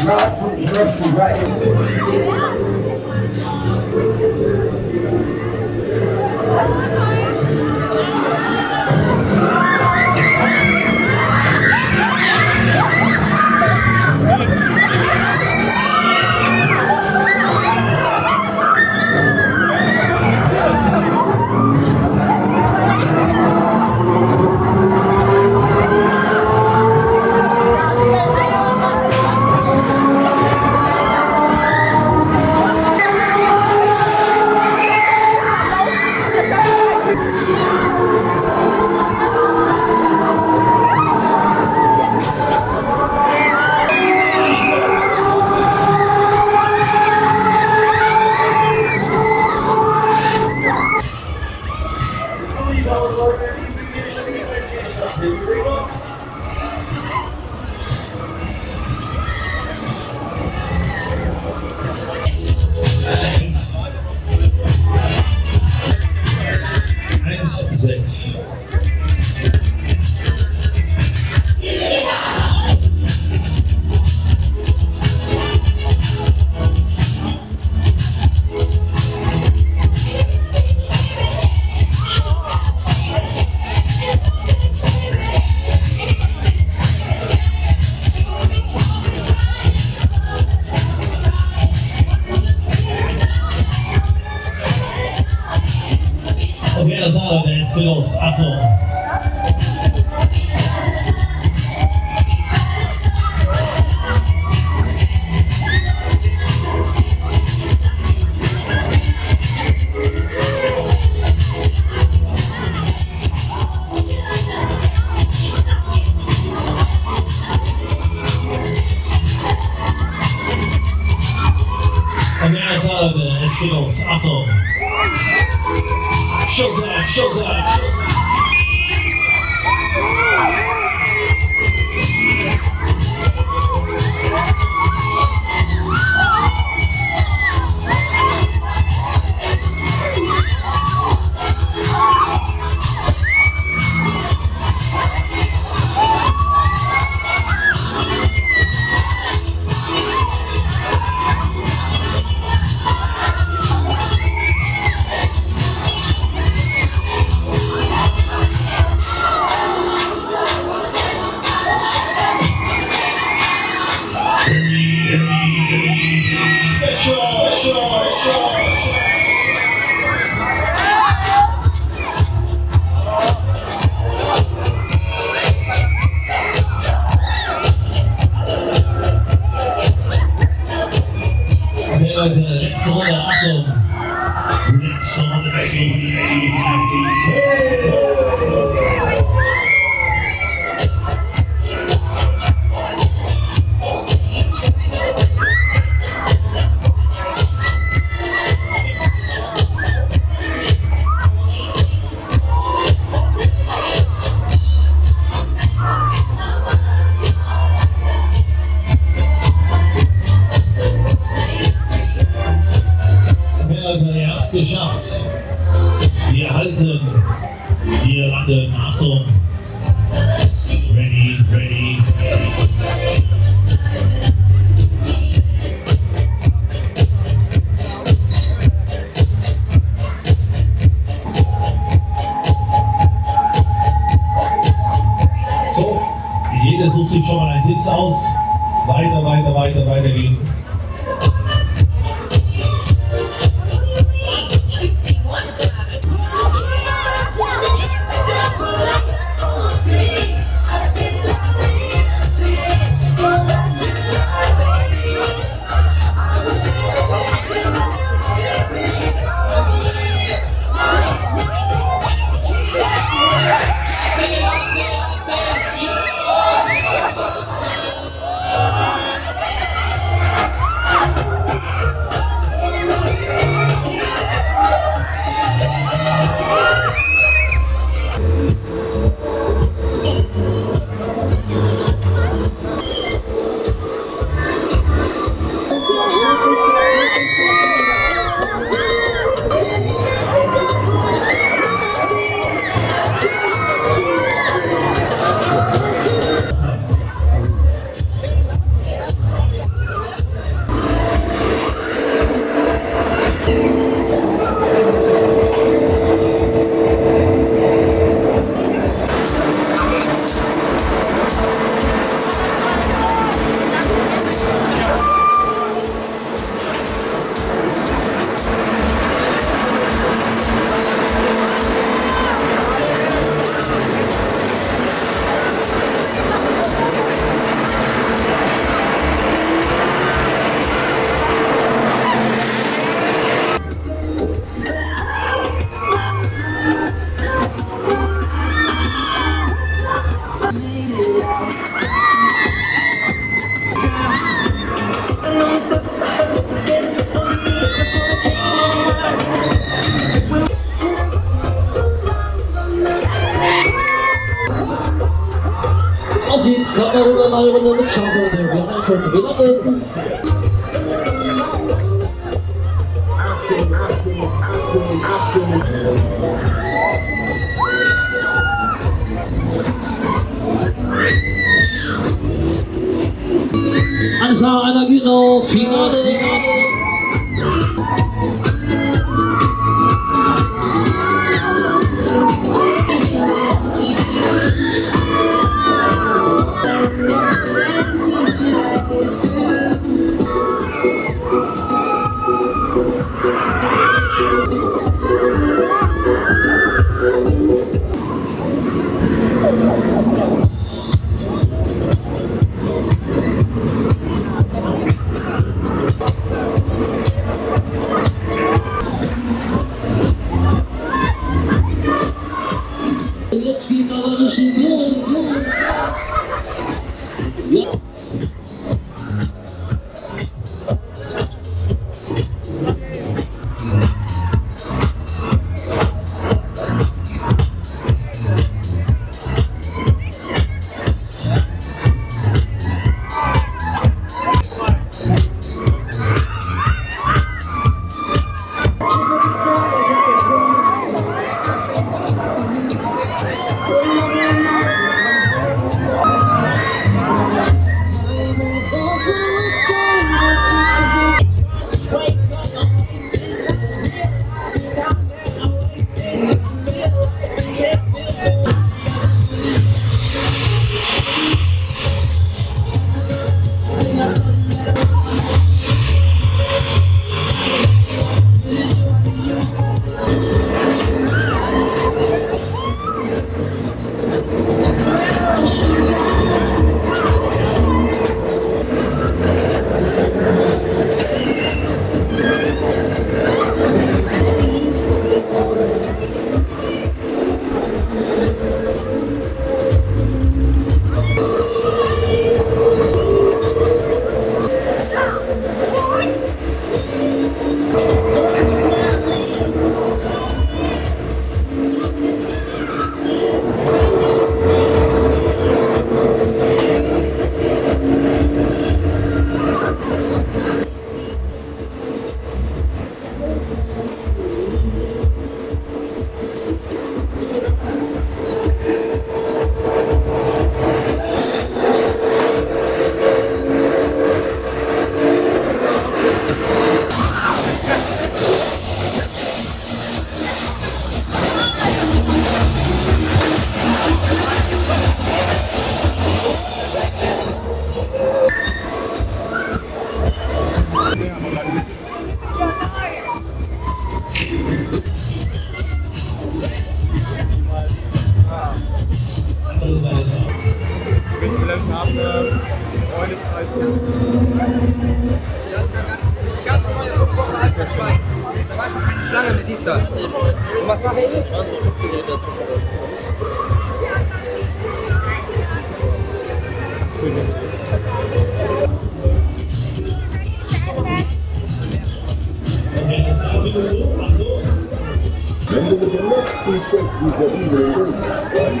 Schwarz und ich läuft zur Seite. Los, Achtung! Und der Saal, es geht los, Achtung! Showtime, showtime! Letzte Runde, Achtung! Letzte Runde, geschafft. Wir halten, wir landen, Achtung. Ready, ready. So, jeder sucht sich schon mal einen Sitz aus. Weiter, weiter, weiter, weiter gehen. Runde mit Schaufel, wir haben schon gewinnen. Alles klar, einer geht noch, Finale. Jetzt geht aber richtig los. Ja. Das ganze neue Buchung halt für 2. Da war schon keine Schlange mit dies, das. Und was mache ich? Funktioniert das. Wenn du mit dem letzten Schuss dieser Bibel durchmachst, dann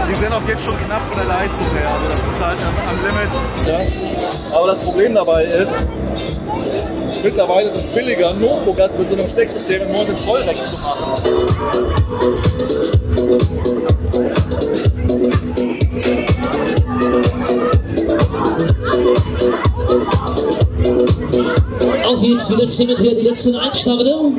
die sind auch jetzt schon knapp von der Leistung her, also das ist halt am Limit. Ja. Aber das Problem dabei ist, mittlerweile ist es billiger, ein Notebook als mit so einem Stecksystem nur ins Vollrecht zu machen. Auch jetzt die letzte mit hier, die letzten Einstaffeln.